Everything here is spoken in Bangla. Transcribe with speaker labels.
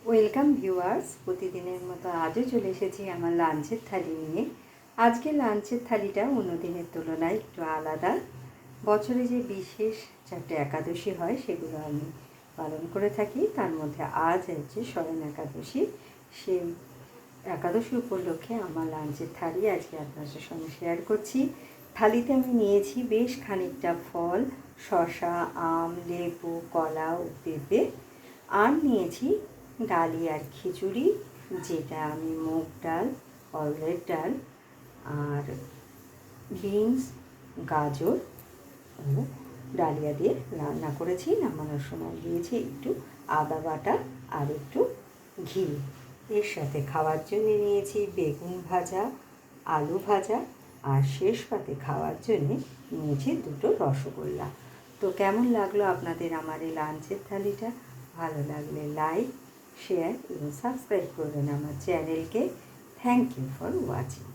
Speaker 1: ওয়েলকাম ভিউয়ার্স, প্রতিদিনের মতো আজও চলে এসেছি আমার লাঞ্চের থালি নিয়ে। আজকে লাঞ্চের থালিটা অন্য দিনের তুলনায় একটু আলাদা। বছরে যে বিশেষ 4টে একাদশী হয় সেগুলো আমি পালন করে থাকি। তার মধ্যে আজ হচ্ছে শয়ন একাদশী। সেই একাদশী উপলক্ষে আমার লাঞ্চের থালি আজকে আপনাদের সঙ্গে শেয়ার করছি। থালিতে আমি নিয়েছি বেশ খানিকটা ফল, শসা, আম, লেবু, কলা ও পেঁপে। আর নিয়েছি ডালি আর খিচুড়ি, যেটা আমি মুগ ডাল, অরহর ডাল আর বিনস, গাজর ও ডালিয়া দিয়ে রান্না করেছি। নামানোর সময় দিয়েছি একটু আদা বাটা আর একটু ঘি। এর সাথে খাওয়ার জন্য নিয়েছি বেগুন ভাজা, আলু ভাজা আর শেষ পাতে খাওয়ার জন্যে নিয়েছি 2টো রসগোল্লা। তো কেমন লাগলো আপনাদের আমার এই লাঞ্চের থালিটা? ভালো লাগলে লাইক, শেয়ার এবং সাবস্ক্রাইব করবেন আমার চ্যানেলকে। Thank you for watching.